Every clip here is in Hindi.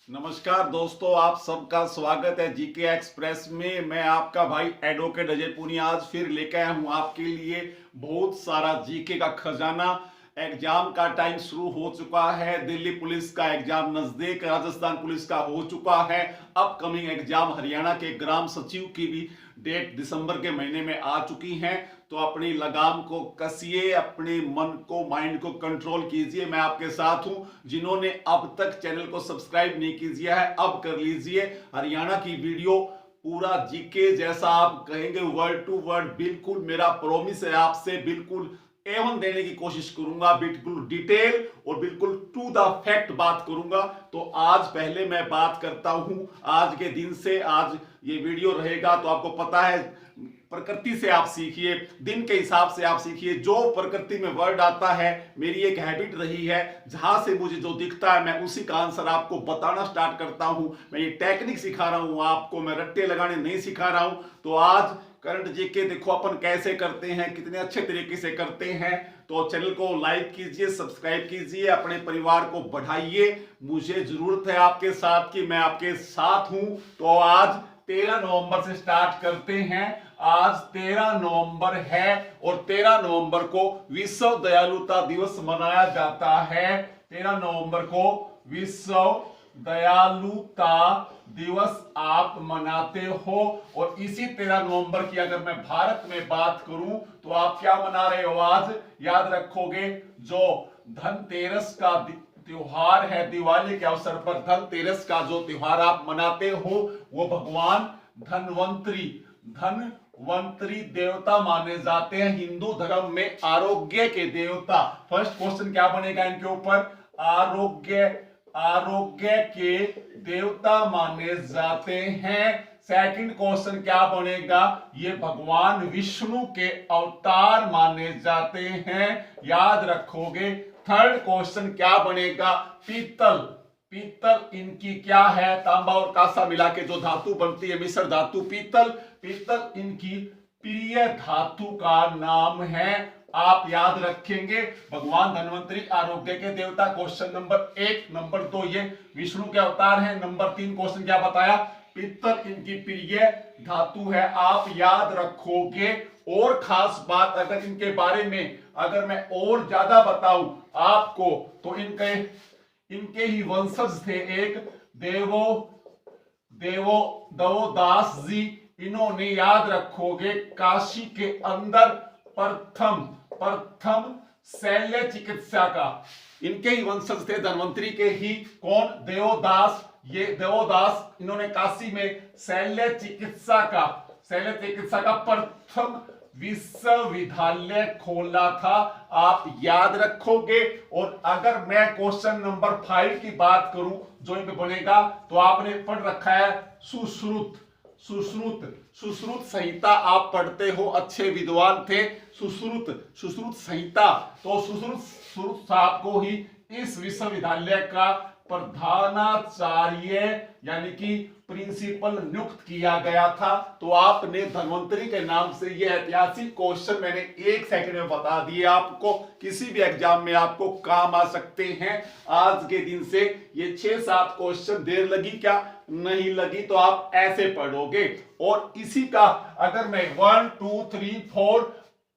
नमस्कार दोस्तों, आप सबका स्वागत है जीके एक्सप्रेस में। मैं आपका भाई एडवोकेट अजय पुनिया आज फिर लेकर आया हूं आपके लिए बहुत सारा जीके का खजाना। एग्जाम का टाइम शुरू हो चुका है। दिल्ली पुलिस का एग्जाम नजदीक, राजस्थान पुलिस का हो चुका है। अपकमिंग एग्जाम हरियाणा के ग्राम सचिव की भी डेट दिसंबर के महीने में आ चुकी है। तो अपनी लगाम को कसिए, अपने मन को, माइंड को कंट्रोल कीजिए। मैं आपके साथ हूं। जिन्होंने अब तक चैनल को सब्सक्राइब नहीं किया है, अब कर लीजिए। हरियाणा की वीडियो पूरा जीके जैसा आप कहेंगे वर्ड टू वर्ड, बिल्कुल मेरा प्रॉमिस है आपसे, बिल्कुल एवन देने की कोशिश करूंगा, बिल्कुल डिटेल और बिल्कुल टू द फैक्ट बात करूंगा। तो आज पहले मैं बात करता हूं आज के दिन से। आज ये वीडियो रहेगा तो आपको पता है, प्रकृति से आप सीखिए, दिन के हिसाब से आप सीखिए। जो प्रकृति में वर्ड आता है, मेरी एक हैबिट रही है, जहां से मुझे जो दिखता है मैं उसी का आंसर आपको बताना स्टार्ट करता हूं। मैं ये टेक्निक सिखा रहा हूं आपको, मैं रट्टे लगाने नहीं सिखा रहा हूं। तो आज करंट जीके देखो अपन कैसे करते हैं, कितने अच्छे तरीके से करते हैं। तो चैनल को लाइक कीजिए, सब्सक्राइब कीजिए, अपने परिवार को बढ़ाइए। मुझे जरूरत है आपके साथ की, मैं आपके साथ हूं। तो आज 13 नवंबर से स्टार्ट करते हैं। आज 13 नवंबर है और 13 नवंबर को विश्व दयालुता दिवस मनाया जाता है। 13 नवंबर को विश्व दयालुता दिवस आप मनाते हो। और इसी 13 नवंबर की अगर मैं भारत में बात करूं तो आप क्या मना रहे हो आज? याद रखोगे, जो धनतेरस का त्योहार है, दिवाली के अवसर पर धनतेरस का जो त्योहार आप मनाते हो, वो भगवान धनवंतरी देवता माने जाते हैं। हिंदू धर्म में आरोग्य के देवता। फर्स्ट क्वेश्चन क्या बनेगा इनके ऊपर? आरोग्य के देवता माने जाते हैं। सेकंड क्वेश्चन क्या बनेगा? ये भगवान विष्णु के अवतार माने जाते हैं, याद रखोगे। थर्ड क्वेश्चन क्या बनेगा? पीतल इनकी क्या है? तांबा और कांसा मिला के जो धातु बनती है, मिश्र धातु पीतल इनकी प्रिय धातु का नाम है। आप याद रखेंगे, भगवान धनवंतरी आरोग्य के देवता, क्वेश्चन नंबर 1। नंबर 2 ये विष्णु के अवतार हैं। नंबर 3 क्वेश्चन क्या बताया? पीतल इनकी प्रिय धातु है, आप याद रखोगे। और खास बात अगर इनके बारे में अगर मैं और ज्यादा बताऊं आपको, तो इनके ही वंशज थे एक देवोदास जी। इन्होंने, याद रखोगे, काशी के अंदर प्रथम शल्य चिकित्सा का, इनके ही वंशज थे, धनवंतरी के ही। कौन? देवोदास। ये देवोदास, इन्होंने काशी में शल्य चिकित्सा का प्रथम विश्वविद्यालय खोला था, आप याद रखोगे। और अगर मैं क्वेश्चन नंबर 5 की बात करूं जो इनमें बनेगा, तो आपने पढ़ रखा है सुश्रुत संहिता। आप पढ़ते हो, अच्छे विद्वान थे। सुश्रुत संहिता। तो सुश्रुत साहब को ही इस विश्वविद्यालय का प्रधानाचार्य यानी कि प्रिंसिपल नियुक्त किया गया था। तो आपने धनवंतरी के नाम से ये ऐतिहासिक क्वेश्चन मैंने 1 सेकंड में बता दिए आपको, किसी भी एग्जाम में आपको काम आ सकते हैं। आज के दिन से ये 6-7 क्वेश्चन देर लगी क्या? नहीं लगी। तो आप ऐसे पढ़ोगे। और इसी का अगर मैं 1 2 3 4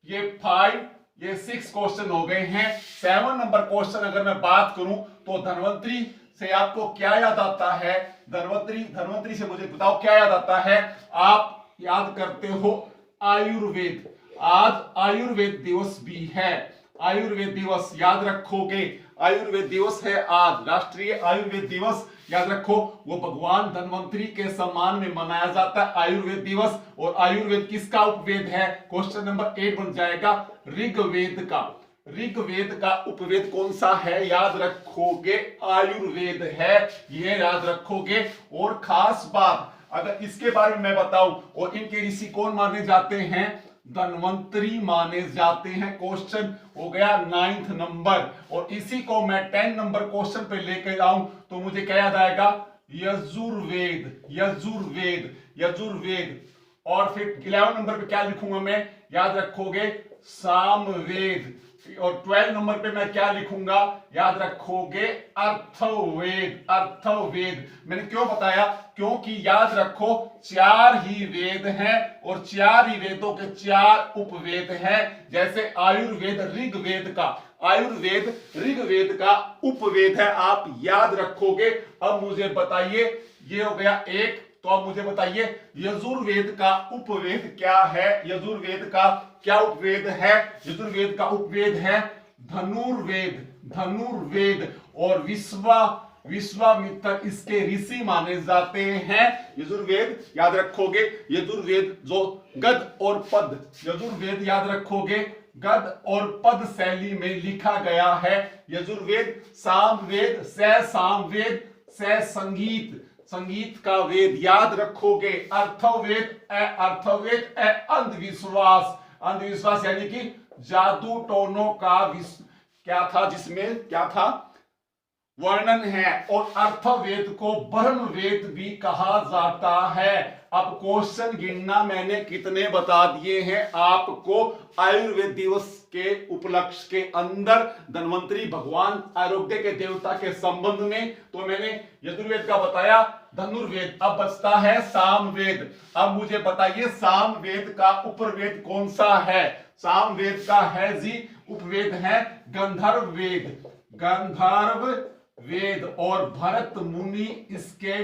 ये 5 ये 6 क्वेश्चन हो गए हैं। 7 नंबर क्वेश्चन अगर मैं बात करूं तो धनवंतरी से आपको क्या याद आता है? धनवंतरी से मुझे बताओ क्या याद आता है? आप याद करते हो आयुर्वेद। आज आयुर्वेद दिवस भी है। आयुर्वेद दिवस याद रखोगे, आयुर्वेद दिवस है आज, राष्ट्रीय आयुर्वेद दिवस। याद रखो, वो भगवान धनवंतरी के सम्मान में मनाया जाता है आयुर्वेद दिवस। और आयुर्वेद किसका उपवेद है? क्वेश्चन नंबर 8 बन जाएगा ऋग्वेद का उपवेद कौन सा है? याद रखोगे, आयुर्वेद है, ये याद रखोगे। और खास बात अगर इसके बारे में मैं बताऊं, और इनके ऋषि कौन माने जाते हैं? धनवंतरी माने जाते हैं। क्वेश्चन हो गया 9th नंबर। और इसी को मैं 10 नंबर क्वेश्चन पे लेकर जाऊं तो मुझे क्या याद आएगा? यजुर्वेद। और फिर 11 नंबर पे क्या लिखूंगा मैं? याद रखोगे, सामवेद। और 12 नंबर पे मैं क्या लिखूंगा, याद रखोगे अर्थवेद। अर्थवेद मैंने क्यों बताया, क्योंकि याद रखो 4 ही वेद हैं और 4 ही वेदों के 4 उपवेद हैं। जैसे आयुर्वेद ऋग्वेद का, आयुर्वेद ऋग्वेद का उपवेद है, आप याद रखोगे। अब मुझे बताइए, ये हो गया एक। तो अब मुझे बताइए यजुर्वेद का उपवेद क्या है। यजुर्वेद का क्या उपवेद है, यजुर्वेद का उपवेद है धनुर्वेद। धनुर्वेद और विश्वामित्र इसके ऋषि माने जाते हैं। यजुर्वेद याद रखोगे, यजुर्वेद जो गद और पद, यजुर्वेद याद रखोगे गद और पद शैली में लिखा गया है। यजुर्वेद सामवेद, सामवेद, संगीत, संगीत का वेद याद रखोगे। अर्थवेद अर्थवेद अंधविश्वास, अंधविश्वास यानी कि जादू टोनों का क्या था, जिसमें क्या था वर्णन है। और अर्थवेद को ब्रह्म वेद भी कहा जाता है। अब क्वेश्चन गिनना मैंने कितने बता दिए हैं आपको आयुर्वेद दिवस के उपलक्ष्य के अंदर, धन्वंतरी भगवान आरोग्य के देवता के संबंध में। तो मैंने यजुर्वेद का बताया, धनुर्वेद। अब बचता है सामवेद। अब मुझे बताइए सामवेद का उपवेद कौन सा है। सामवेद का है जी उपवेद है गंधर्व वेद, गंधर्व वेद। और भरत मुनि इसके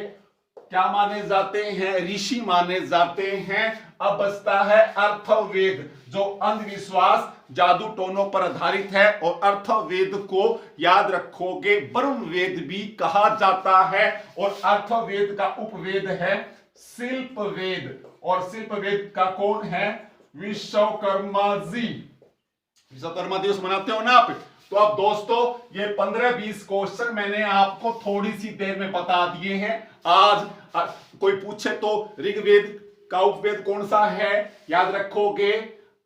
क्या माने जाते हैं, ऋषि माने जाते हैं। अब बचता है अर्थवेद जो अंधविश्वास जादू टोनों पर आधारित है। और अर्थवेद को याद रखोगे ब्रह्म वेद भी कहा जाता है। और अर्थवेद का उपवेद है शिल्प वेद। और शिल्प वेद का कौन है, विश्वकर्मा जी। विश्वकर्मा दिवस मनाते हो ना आप। तो अब दोस्तों ये 15-20 क्वेश्चन मैंने आपको थोड़ी सी देर में बता दिए हैं। आज कोई पूछे तो ऋग्वेद का उपवेद कौन सा है, याद रखोगे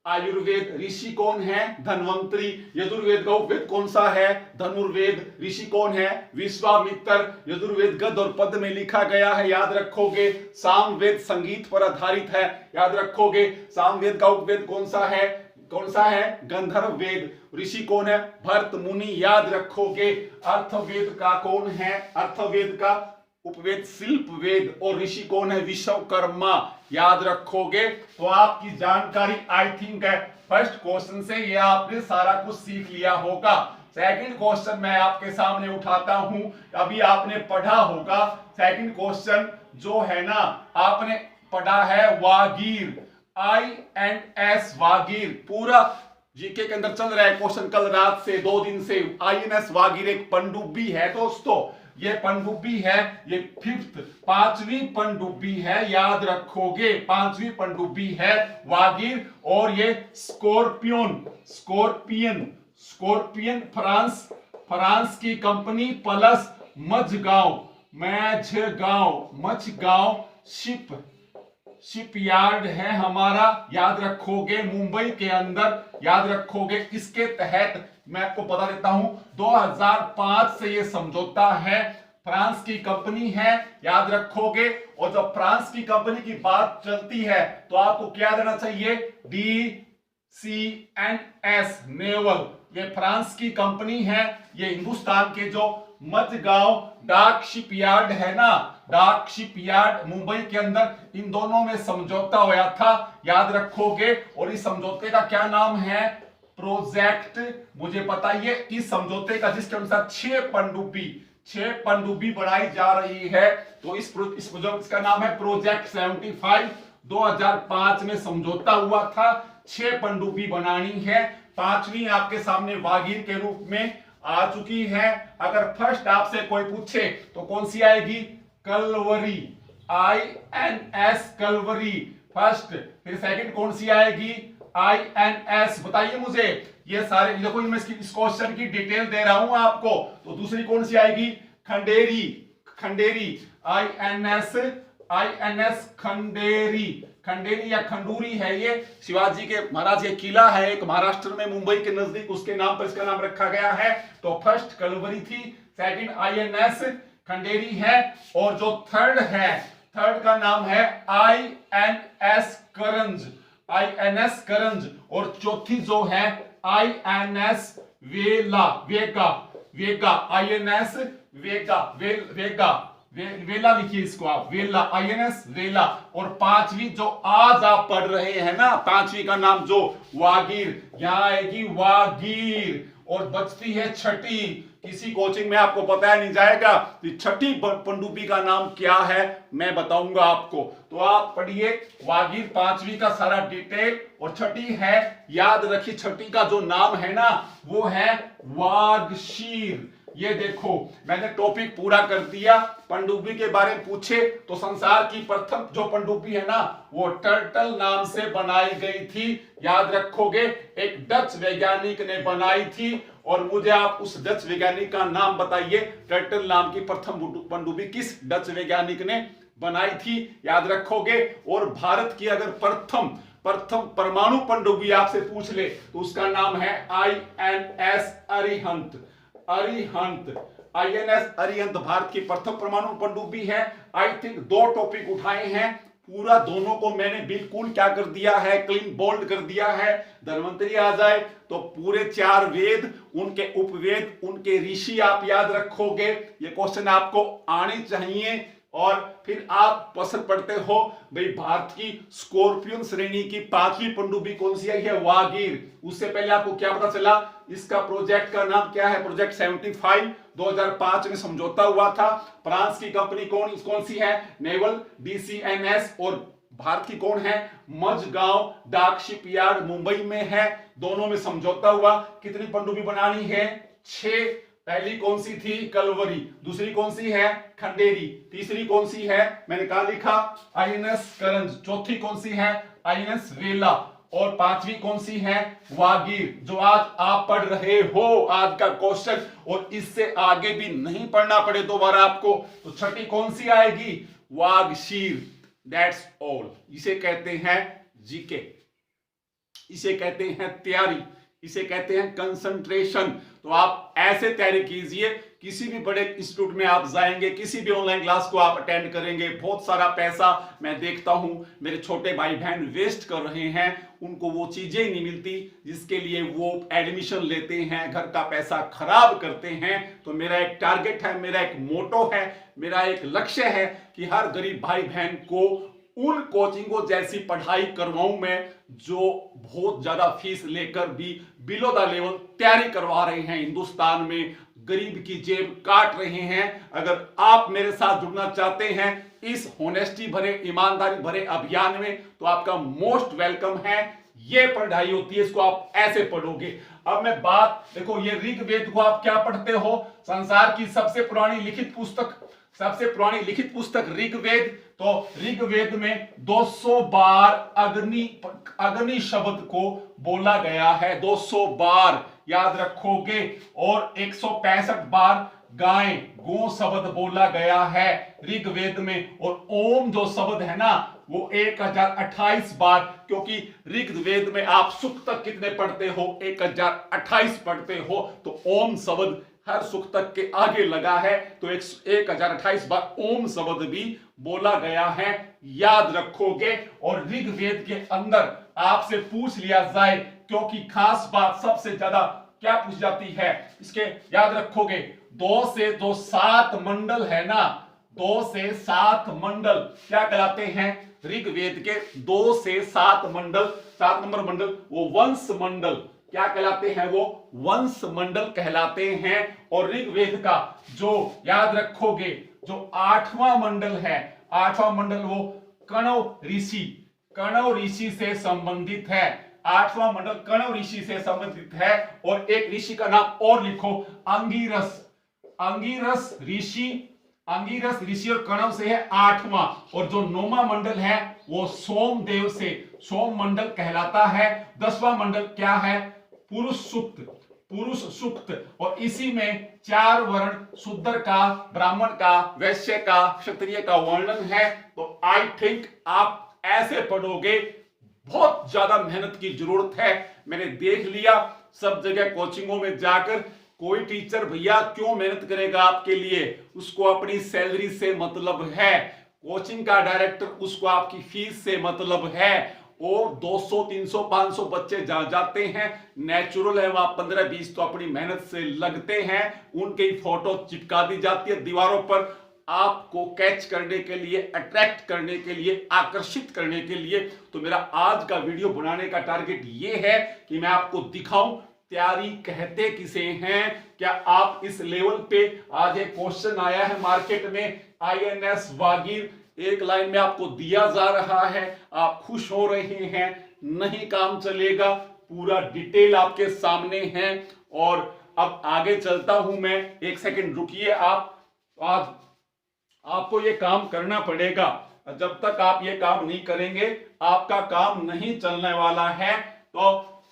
आयुर्वेद, ऋषि कौन है, धन्वंतरी। यजुर्वेद का उपवेद कौन सा है, धनुर्वेद, ऋषि कौन है, विश्वामित्र। यजुर्वेद गद और पद में लिखा गया है, याद रखोगे। सामवेद संगीत पर आधारित है, याद रखोगे। सामवेद का उपवेद कौन सा है, कौन सा है, गंधर्व वेद। ऋषि कौन है, भरत मुनि, याद रखोगे। अर्थवेद का कौन है, अर्थवेद का उपवेद शिल्प वेद। और ऋषि कौन है, विश्वकर्मा, याद रखोगे। तो आपकी जानकारी आई थिंक है फर्स्ट क्वेश्चन से ये आपने सारा कुछ सीख लिया होगा। सेकंड क्वेश्चन मैं आपके सामने उठाता हूं, अभी आपने पढ़ा होगा। सेकंड क्वेश्चन जो है ना, आपने पढ़ा है वागीर, INS वागीर। पूरा जीके के अंदर चल रहा है क्वेश्चन कल रात से, 2 दिन से। INS वागीर एक पनडुब्बी है दोस्तों, ये पनडुब्बी है, ये 5वीं पनडुब्बी है, याद रखोगे 5वीं पनडुब्बी है वागीर। और ये स्कॉर्पियन, स्कॉर्पियन फ्रांस की कंपनी प्लस मझगांव शिपयार्ड है हमारा, याद रखोगे मुंबई के अंदर, याद रखोगे। इसके तहत मैं आपको बता देता हूं 2005 से ये समझौता है, फ्रांस की कंपनी है, याद रखोगे। और जब फ्रांस की कंपनी की बात चलती है तो आपको क्या देना चाहिए, DCNS नेवल, ये फ्रांस की कंपनी है। ये हिंदुस्तान के जो मझगांव डाक शिपयार्ड है ना, डाक शिपयार्ड मुंबई के अंदर, इन दोनों में समझौता हुआ था, याद रखोगे। और इस समझौते का क्या नाम है, प्रोजेक्ट। मुझे बताइए इस समझौते का, जिसके अनुसार 6 पनडुब्बी बनाई जा रही है, तो इस प्रोजेक्ट का नाम है प्रोजेक्ट 75। 2005 में समझौता हुआ था, 6 पनडुब्बी बनानी है। 5वीं आपके सामने वागीर के रूप में आ चुकी है। अगर फर्स्ट आपसे कोई पूछे तो कौन सी आएगी, कलवरी, INS कलवरी फर्स्ट। फिर सेकंड कौन सी आएगी, INS, बताइए मुझे। ये सारे देखो, मैं इस क्वेश्चन की डिटेल दे रहा हूं आपको। तो दूसरी कौन सी आएगी, खंडेरी, INS खंडेरी या खंडूरी है। ये शिवाजी के महाराज ये किला है एक महाराष्ट्र में, मुंबई के नजदीक, उसके नाम पर इसका नाम रखा गया है। तो फर्स्ट कलवरी थी, सेकंड INS खंडेरी है। और जो थर्ड का नाम है INS करंज, और चौथी जो है INS वेला, वेगा, वेगा, INS वेगा, वेगा, वेला लिखिए इसको आप, वेला, INS वेला। और पांचवी जो आज आप पढ़ रहे हैं ना, पांचवी का नाम जो वागीर, यहां आएगी वागीर। और बचती है छठी, किसी कोचिंग में आपको बताया नहीं जाएगा कि छठी पनडुब्बी का नाम क्या है, मैं बताऊंगा आपको। तो आप पढ़िए वागीर, पांचवी का सारा डिटेल। और छठी है, याद रखिए छठी का जो नाम है ना वो है वागशीर। ये देखो मैंने टॉपिक पूरा कर दिया। पनडुब्बी के बारे में पूछे तो संसार की प्रथम जो पनडुब्बी है ना वो टर्टल नाम से बनाई गई थी, याद रखोगे। एक डच वैज्ञानिक ने बनाई थी और मुझे आप उस डच वैज्ञानिक का नाम बताइए। टर्टल नाम की प्रथम पनडुब्बी किस डच वैज्ञानिक ने बनाई थी, याद रखोगे। और भारत की अगर प्रथम परमाणु पनडुब्बी आपसे पूछ ले तो उसका नाम है INS अरिहंत, अरिहंत, INS अरिहंत भारत की प्रथम परमाणु पनडुब्बी है। आई थिंक 2 टॉपिक उठाए हैं, पूरा दोनों को मैंने बिल्कुल क्या कर दिया है, क्लीन बोल्ड कर दिया है। धन्वंतरी आ जाए तो पूरे 4 वेद, उनके उपवेद, उनके ऋषि आप याद रखोगे। ये क्वेश्चन आपको आने चाहिए। और फिर आप पसंद पढ़ते हो भाई भारत की स्कॉर्पियन श्रेणी की 5वीं पनडुब्बी कौन सी आई है, वागीर। उससे पहले आपको क्या पता चला, इसका प्रोजेक्ट का नाम क्या है, प्रोजेक्ट 75 2005 में समझौता हुआ था। फ्रांस की कंपनी कौन सी है, नेवल DCNS। और भारत की कौन है, मझगांव डाक शिपयार्ड मुंबई में है। दोनों में समझौता हुआ। कितनी पनडुब्बी बनानी है, 6। पहली कौन सी थी, कलवरी। दूसरी कौन सी है, खंडेरी। तीसरी कौन सी है, मैंने कहा लिखा, INS करंज। चौथी कौन सी है, INS वेला। और 5वीं कौन सी है, वागीर, जो आज आप पढ़ रहे हो, आज का क्वेश्चन। और इससे आगे भी नहीं पढ़ना पड़े दोबारा आपको तो छठी कौन सी आएगी, वागशीर। That's all. इसे कहते हैं जीके, इसे कहते हैं तैयारी, इसे कहते हैं कंसंट्रेशन। तो आप ऐसे तैयारी कीजिए, किसी भी बड़े इंस्टीट्यूट में आप जाएंगे, किसी भी ऑनलाइन क्लास को आप अटेंड करेंगे, बहुत सारा पैसा मैं देखता हूं मेरे छोटे भाई बहन वेस्ट कर रहे हैं, उनको वो चीजें नहीं मिलती जिसके लिए वो एडमिशन लेते हैं, घर का पैसा खराब करते हैं। तो मेरा एक टारगेट है, मेरा एक मोटो है, मेरा एक लक्ष्य है कि हर गरीब भाई बहन को उन कोचिंगों जैसी पढ़ाई करवाऊं मैं जो बहुत ज्यादा फीस लेकर भी बिलो द लेवल तैयारी करवा रहे हैं, हिंदुस्तान में गरीब की जेब काट रहे हैं। अगर आप मेरे साथ जुड़ना चाहते हैं इस होनेस्टी भरे, ईमानदारी भरे अभियान में तो आपका मोस्ट वेलकम है। ये पढ़ाई होती है, इसको आप ऐसे पढ़ोगे। अब मैं बात देखो, ये ऋग्वेद को आप क्या पढ़ते हो, संसार की सबसे पुरानी लिखित पुस्तक ऋग्वेद। तो ऋग्वेद में 200 बार अग्नि शब्द को बोला गया है, 200 बार याद रखोगे। और 165 बार गाय, गो शब्द बोला गया है ऋग्वेद में। और ओम जो शब्द है ना वो 1028 बार, क्योंकि ऋग्वेद में आप सुख तक कितने पढ़ते हो, 1028 पढ़ते हो। तो ओम शब्द हर सुख तक के आगे लगा है, तो 1028 बार ओम शब्द भी बोला गया है, याद रखोगे। और ऋग्वेद के अंदर आपसे पूछ लिया जाए, क्योंकि खास बात सबसे ज्यादा क्या पूछ जाती है इसके, याद रखोगे 2 से जो 7 मंडल है ना, 2 से 7 मंडल क्या कहलाते हैं, ऋग्वेद के 2 से 7 मंडल, 7 नंबर मंडल वो वंश मंडल क्या कहलाते हैं, वो वंश मंडल कहलाते हैं। और ऋग्वेद का जो याद रखोगे जो 8वां मंडल है, 8वां मंडल वो कणव ऋषि से संबंधित है। 8वां मंडल कणव ऋषि से संबंधित है। और एक ऋषि का नाम और लिखो, अंगिरस ऋषि और कणव से है 8वां। और जो 9वां मंडल है वो सोमदेव से सोम मंडल कहलाता है। 10वां मंडल क्या है, पुरुष सूक्त। और इसी में 4 वर्ण शूद्र का, ब्राह्मण का, वैश्य का, क्षत्रिय का वर्णन है। तो आई थिंक आप ऐसे पढ़ोगे, बहुत ज्यादा मेहनत की जरूरत है। मैंने देख लिया सब जगह कोचिंगों में जाकर, कोई टीचर भैया क्यों मेहनत करेगा आपके लिए, उसको अपनी सैलरी से मतलब है। कोचिंग का डायरेक्टर, उसको आपकी फीस से मतलब है। और 200 300 500 बच्चे जहां जाते हैं, नेचुरल है वहां 15-20 तो अपनी मेहनत से लगते हैं, उनकी फोटो चिपका दी जाती है दीवारों पर, आपको कैच करने के लिए, अट्रैक्ट करने के लिए, आकर्षित करने के लिए। तो मेरा आज का वीडियो बनाने का टारगेट ये है कि मैं आपको दिखाऊं तैयारी कहते किसे हैं। क्या आप इस लेवल पे, आज एक क्वेश्चन आया है मार्केट में, INS वागीर, एक लाइन में आपको दिया जा रहा है, आप खुश हो रहे हैं, नहीं काम चलेगा, पूरा डिटेल आपके सामने है। और अब आगे चलता हूं मैं, एक सेकंड रुकिए आप। आज आपको ये काम करना पड़ेगा, जब तक आप ये काम नहीं करेंगे आपका काम नहीं चलने वाला है। तो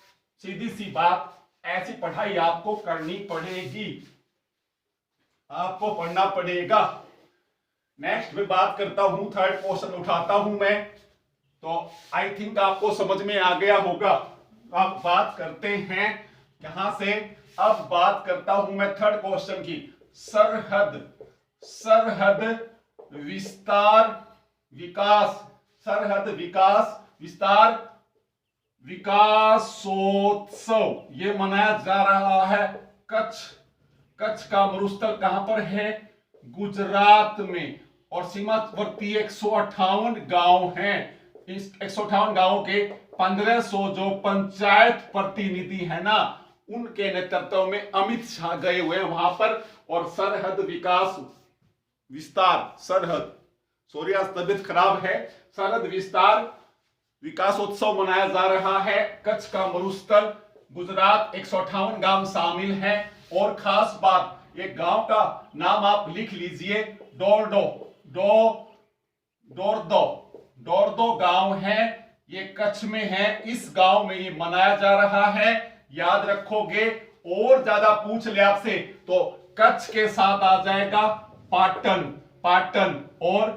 सीधी सी बात, ऐसी पढ़ाई आपको करनी पड़ेगी, आपको पढ़ना पड़ेगा। नेक्स्ट में बात करता हूं, थर्ड क्वेश्चन उठाता हूं मैं, तो आई थिंक आपको समझ में आ गया होगा। अब बात करते हैं यहां से, अब बात करता हूं मैं थर्ड क्वेश्चन की, सरहद विस्तार विकास, सरहद विकास विस्तार विकासोत्सव ये मनाया जा रहा है कच्छ का मरुस्थल कहां पर है? गुजरात में। और सीमावर्ती 158 गांव हैं, इस 158 गांवों के 1500 जो पंचायत प्रतिनिधि है ना, उनके नेतृत्व में अमित शाह गए हुए वहां पर। और सरहद विकास विस्तार, सरहद, सॉरी आज तबीयत खराब है, सरहद विस्तार विकासोत्सव मनाया जा रहा है कच्छ का मरुस्थल, गुजरात, 158 गांव शामिल हैं। और खास बात, एक गांव का नाम आप लिख लीजिए, डोरदो गांव है, ये कच्छ में है, इस गांव में ये मनाया जा रहा है, याद रखोगे। और ज्यादा पूछ ले आपसे तो कच्छ के साथ आ जाएगा पाटन और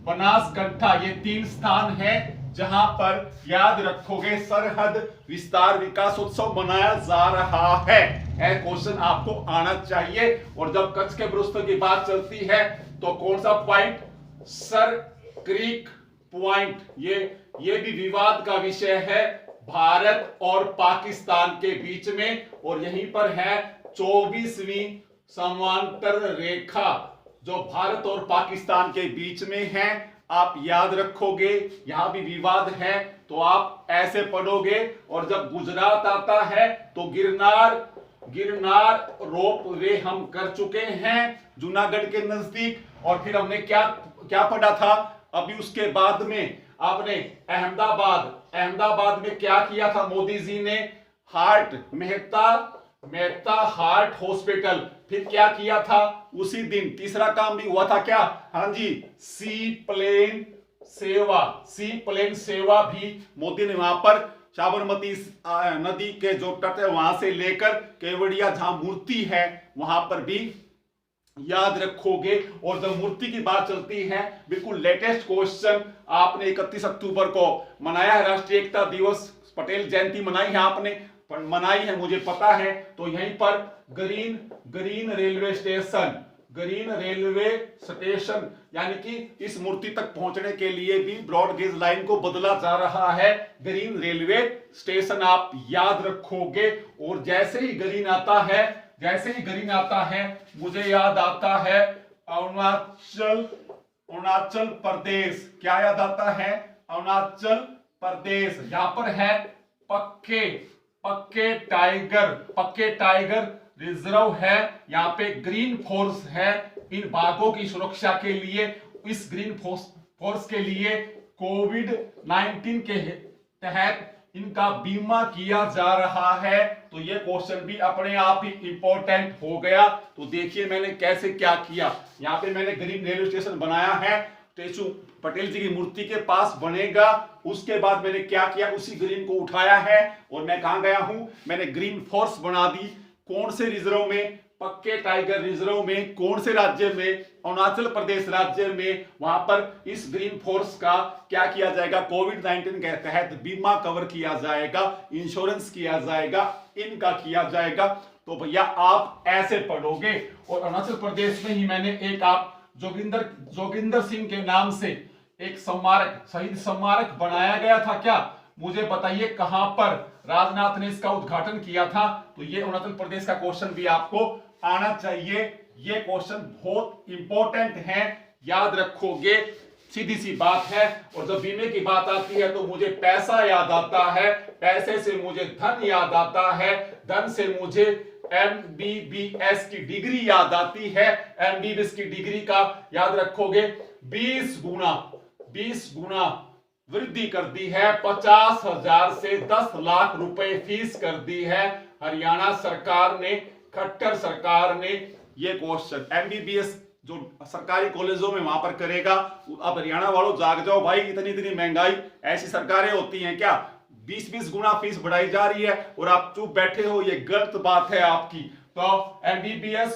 बनासकांठा, ये 3 स्थान है जहां पर, याद रखोगे, सरहद विस्तार विकासोत्सव मनाया जा रहा है। क्वेश्चन आपको आना चाहिए। और जब कच्छ के मरुस्थल की बात चलती है तो कौन सा पॉइंट? सर क्रीक पॉइंट, ये भी विवाद का विषय है भारत और पाकिस्तान के बीच में। और यहीं पर है 24वीं समांतर रेखा जो भारत और पाकिस्तान के बीच में है, आप याद रखोगे। यहां भी विवाद है तो आप ऐसे पढ़ोगे। और जब गुजरात आता है तो गिरनार रोपवे हम कर चुके हैं जूनागढ़ के नजदीक। और फिर हमने क्या पढ़ा था अभी, उसके बाद में आपने अहमदाबाद में क्या किया था मोदी जी ने? Mehta heart hospital. फिर क्या किया था उसी दिन? तीसरा काम भी हुआ था क्या? हाँ जी, सी प्लेन सेवा भी मोदी ने वहां पर, साबरमती नदी के जो तट है वहां से लेकर केवड़िया जहां मूर्ति है वहां पर भी, याद रखोगे। और जब मूर्ति की बात चलती है, बिल्कुल लेटेस्ट क्वेश्चन, आपने 31 अक्टूबर को मनाया है राष्ट्रीय एकता दिवस, पटेल जयंती मनाई है आपने, मनाई है मुझे पता है। तो यहीं पर ग्रीन रेलवे स्टेशन, यानी कि इस मूर्ति तक पहुंचने के लिए भी ब्रॉड गेज लाइन को बदला जा रहा है, ग्रीन रेलवे स्टेशन आप याद रखोगे। और जैसे ही ग्रीन आता है मुझे याद आता है अरुणाचल प्रदेश। क्या याद आता है? अरुणाचल प्रदेश। यहां पर है पक्के टाइगर रिजर्व है, यहाँ पे ग्रीन फोर्स है इन बाघों की सुरक्षा के लिए। इस ग्रीन फोर्स के लिए कोविड-19 के तहत इनका बीमा किया जा रहा है। तो ये क्वेश्चन भी अपने आप ही इंपॉर्टेंट हो गया। तो देखिए मैंने कैसे क्या किया, यहाँ पे मैंने ग्रीन रेलवे स्टेशन बनाया है, स्टेचू पटेल जी की मूर्ति के पास बनेगा। उसके बाद मैंने क्या किया, उसी ग्रीन को उठाया है और मैं कहां गया हूं, मैंने ग्रीन फोर्स बना दी। कौन से रिजर्व में? पक्के टाइगर रिजर्व में। कौन से राज्य में? अरुणाचल प्रदेश राज्य में। वहां पर इस ग्रीन फोर्स का क्या किया जाएगा? कोविड-19 के तहत बीमा कवर किया जाएगा, इंश्योरेंस किया जाएगा, इनका किया जाएगा। तो भैया आप ऐसे पढ़ोगे। और अरुणाचल प्रदेश में ही मैंने एक, आप जोगिंदर सिंह के नाम से एक स्मारक, शहीद स्मारक बनाया गया था क्या? मुझे बताइए कहां पर राजनाथ ने इसका उद्घाटन किया था? तो ये अरुणाचल प्रदेश का क्वेश्चन भी आपको आना चाहिए। ये क्वेश्चन बहुत इंपॉर्टेंट है, याद रखोगे, सीधी सी बात है। और जब बीमे की बात आती है तो मुझे पैसा याद आता है, पैसे से मुझे धन याद आता है, धन से मुझे MBBS की डिग्री याद आती है। MBBS की डिग्री का याद रखोगे 20 गुना वृद्धि कर दी है, 50,000 से 10 लाख रुपए फीस कर दी है हरियाणा सरकार ने, खट्टर सरकार ने। ये क्वेश्चन MBBS जो सरकारी कॉलेजों में वहां पर करेगा। अब हरियाणा वालों जाग जाओ भाई, इतनी इतनी महंगाई, ऐसी सरकारें होती हैं क्या? 20-20 गुना फीस बढ़ाई जा रही है और आप चुप बैठे हो, ये गलत बात है आपकी। तो MBBS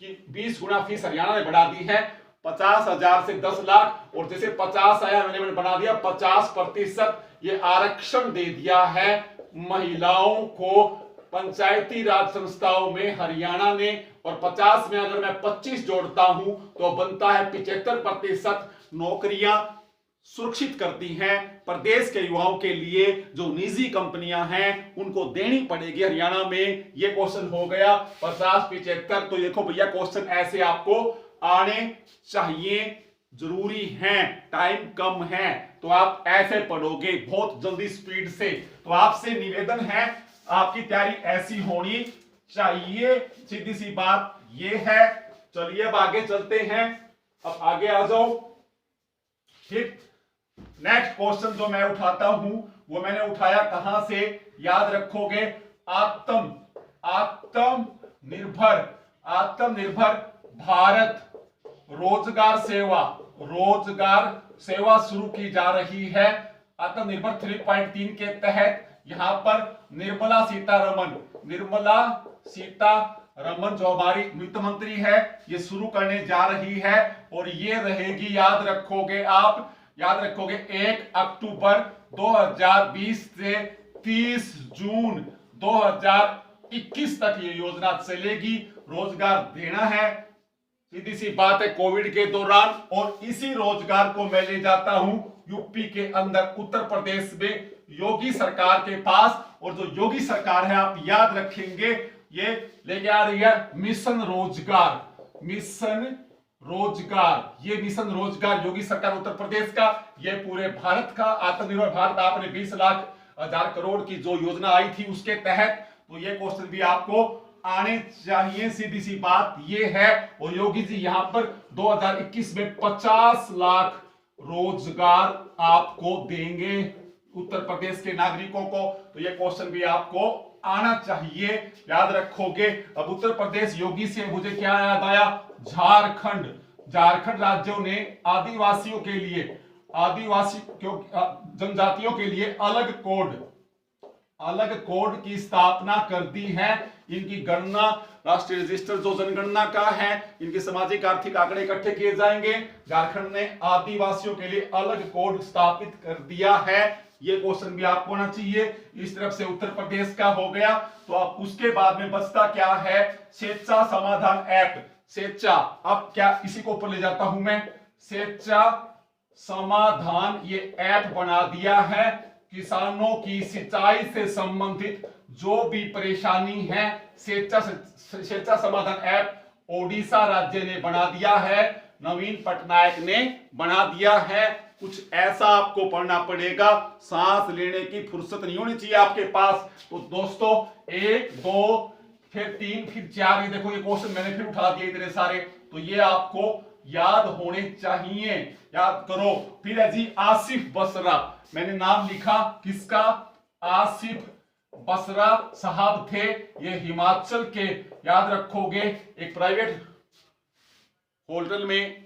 की 20 गुना फीस हरियाणा ने बढ़ा दी है, 50,000 से 10 लाख, और जैसे 50 आया मैंने बना दिया 50%। ये आरक्षण दे दिया है महिलाओं को पंचायती राज संस्थाओं में हरियाणा ने। और 50 में अगर मैं 25 जोड़ता हूं तो बनता है 75% नौकरियां सुरक्षित करती हैं प्रदेश के युवाओं के लिए, जो निजी कंपनियां हैं उनको देनी पड़ेगी हरियाणा में। ये क्वेश्चन हो गया 50-75। तो देखो भैया क्वेश्चन ऐसे आपको आने चाहिए, जरूरी है, टाइम कम है तो आप ऐसे पढ़ोगे बहुत जल्दी स्पीड से। तो आपसे निवेदन है, आपकी तैयारी ऐसी होनी चाहिए, सीधी सी बात ये है। चलिए अब आगे चलते हैं, अब आगे आ जाओ। ठीक, नेक्स्ट क्वेश्चन जो मैं उठाता हूं वो मैंने उठाया कहां से, याद रखोगे, आत्मनिर्भर भारत रोजगार सेवा शुरू की जा रही है आत्मनिर्भर 3.3 के तहत। यहां पर निर्मला सीतारमन जो हमारी वित्त मंत्री है, ये शुरू करने जा रही है। और ये रहेगी, याद रखोगे 1 अक्टूबर 2020 से 30 जून 2021 तक ये योजना चलेगी। रोजगार देना है, सीधी सी बात है, कोविड के दौरान। और इसी रोजगार को मैं ले जाता हूं यूपी के अंदर, उत्तर प्रदेश में योगी सरकार के पास। और जो योगी सरकार है आप याद रखेंगे, ये लेके आ रही है मिशन रोजगार। ये मिशन रोजगार योगी सरकार उत्तर प्रदेश का, ये पूरे भारत का आत्मनिर्भर भारत आपने 20 लाख हजार करोड़ की जो योजना आई थी उसके तहत। तो ये क्वेश्चन भी आपको आने चाहिए, सीधी सी बात ये है। और योगी जी यहां पर 2021 में 50 लाख रोजगार आपको देंगे उत्तर प्रदेश के नागरिकों को। तो ये क्वेश्चन भी आपको आना चाहिए, याद रखोगे। अब उत्तर प्रदेश योगी से मुझे क्या याद आया, झारखंड राज्यों ने आदिवासियों के लिए, जनजातियों के लिए अलग कोड की स्थापना कर दी है। इनकी गणना राष्ट्रीय रजिस्टर जो जनगणना का है, इनके सामाजिक आर्थिक आंकड़े इकट्ठे किए जाएंगे। झारखंड ने आदिवासियों के लिए अलग कोड स्थापित कर दिया है। ये क्वेश्चन भी आपको होना चाहिए। इस तरफ से उत्तर प्रदेश का हो गया। तो अब उसके बाद में बचता क्या है, स्वेच्छा समाधान ऐप। स्वेच्छा, अब क्या इसी को ऊपर ले जाता हूं मैं, स्वेच्छा समाधान ये ऐप बना दिया है। किसानों की सिंचाई से संबंधित जो भी परेशानी है, स्वेच्छा समाधान ऐप ओडिशा राज्य ने बना दिया है, नवीन पटनायक ने बना दिया है। कुछ ऐसा आपको पढ़ना पड़ेगा, सांस लेने की फुर्सत नहीं होनी चाहिए आपके पास। तो दोस्तों 1 2 फिर 3 फिर 4, ये देखो ये क्वेश्चन मैंने फिर उठा दिए इतने सारे। तो ये आपको याद होने चाहिए, याद करो। फिर है जी आसिफ बसरा, मैंने नाम लिखा किसका, आसिफ बसरा साहब थे। ये हिमाचल के, याद रखोगे, एक प्राइवेट होटल में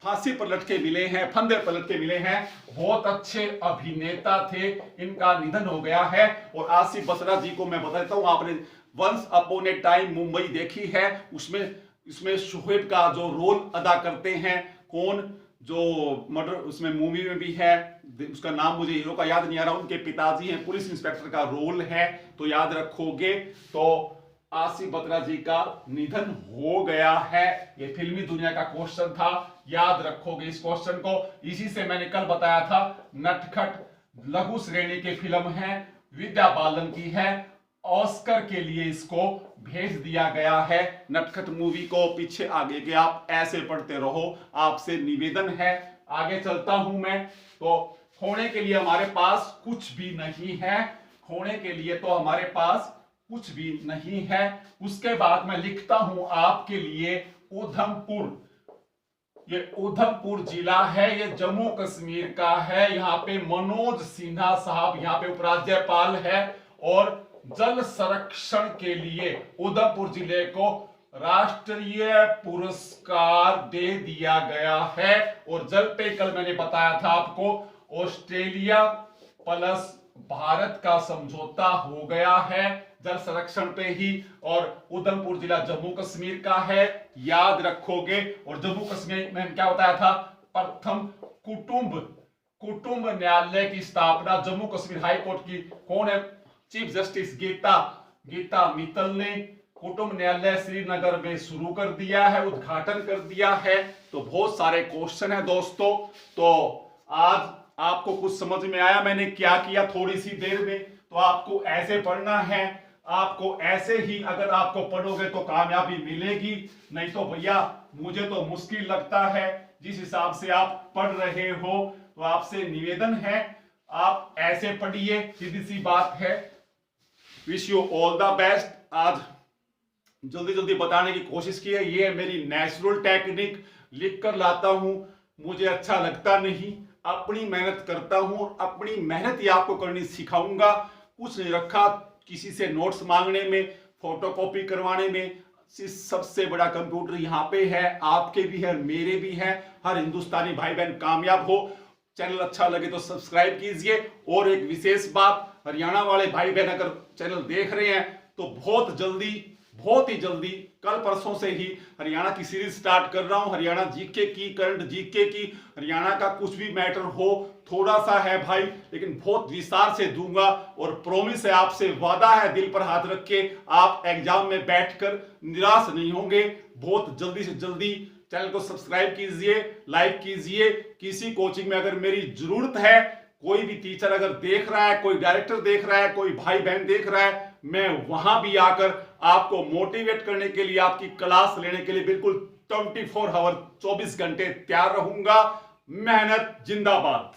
फांसी पर लटके मिले हैं, फंदे पर लटके मिले हैं। बहुत अच्छे अभिनेता थे, इनका निधन हो गया है। और आसिफ बसरा जी को मैं बता देता हूं, आपने once upon a time Mumbai देखी है, उसमें शोएब का जो रोल अदा करते हैं, कौन जो मर्डर उसमें मूवी में भी है, उसका नाम मुझे हीरो का याद नहीं आ रहा, उनके पिताजी हैं, पुलिस इंस्पेक्टर का रोल है। तो याद रखोगे। तो आसिफ बत्रा जी का निधन हो गया है। ये फिल्मी दुनिया का क्वेश्चन था, याद रखोगे इस क्वेश्चन को। इसी से मैंने कल बताया था, नटखट लघु श्रेणी की फिल्म है, विद्या बालन की है, ऑस्कर के लिए इसको भेज दिया गया है। नटखट मूवी को पीछे आगे के आप ऐसे पढ़ते रहो, आपसे निवेदन है। आगे चलता हूं मैं। तो खोने के लिए हमारे पास कुछ भी नहीं है, खोने के लिए तो हमारे पास कुछ भी नहीं है। उसके बाद मैं लिखता हूं आपके लिए उधमपुर। ये उधमपुर जिला है, ये जम्मू कश्मीर का है। यहाँ पे मनोज सिन्हा साहब यहाँ पे उपराज्यपाल है और जल संरक्षण के लिए उधमपुर जिले को राष्ट्रीय पुरस्कार दे दिया गया है। और जल पे कल मैंने बताया था आपको, ऑस्ट्रेलिया प्लस भारत का समझौता हो गया है जल संरक्षण पे ही। और उधमपुर जिला जम्मू कश्मीर का है, याद रखोगे। और जम्मू कश्मीर में क्या बताया था, प्रथम कुटुंब न्यायालय की स्थापना जम्मू कश्मीर हाई कोर्ट की कौन है, चीफ जस्टिस गीता मित्तल ने कुटुंब न्यायालय श्रीनगर में शुरू कर दिया है, उद्घाटन कर दिया है। तो बहुत सारे क्वेश्चन है दोस्तों। तो आज आपको कुछ समझ में आया मैंने क्या किया थोड़ी सी देर में। तो आपको ऐसे पढ़ना है, आपको ऐसे ही अगर आपको पढ़ोगे तो कामयाबी मिलेगी, नहीं तो भैया मुझे तो मुश्किल लगता है। जिस हिसाब से आप पढ़ रहे हो, तो आपसे निवेदन है आप ऐसे पढ़िए, सीधी सी बात है। Wish you all the best. आज जल्दी जल्दी बताने की कोशिश की है, ये मेरी नेचुरल टेक्निक, लिख कर लाता हूं, मुझे अच्छा लगता नहीं, अपनी मेहनत करता हूं और अपनी मेहनत ही आपको करनी सिखाऊंगा। कुछ नहीं रखा किसी से नोट्स मांगने में, फोटोकॉपी करवाने में। सबसे बड़ा कंप्यूटर यहाँ पे है, आपके भी है, मेरे भी है। हर हिंदुस्तानी भाई बहन कामयाब हो। चैनल अच्छा लगे तो सब्सक्राइब कीजिए। और एक विशेष बात, हरियाणा वाले भाई बहन अगर चैनल देख रहे हैं तो बहुत ही जल्दी कल परसों से ही हरियाणा की सीरीज स्टार्ट कर रहा हूं। हरियाणा जीके की, करंट जीके की, हरियाणा का कुछ भी मैटर हो, थोड़ा सा है भाई, लेकिन बहुत विस्तार से दूंगा। और प्रॉमिस है आपसे, वादा है, दिल पर हाथ रख के, आप एग्जाम में बैठकर निराश नहीं होंगे। बहुत जल्दी से जल्दी चैनल को सब्सक्राइब कीजिए, लाइक कीजिए। किसी कोचिंग में अगर मेरी जरूरत है, कोई भी टीचर अगर देख रहा है, कोई डायरेक्टर देख रहा है, कोई भाई बहन देख रहा है, मैं वहां भी आकर आपको मोटिवेट करने के लिए, आपकी क्लास लेने के लिए बिल्कुल 24 आवर 24 घंटे तैयार रहूंगा। मेहनत जिंदाबाद।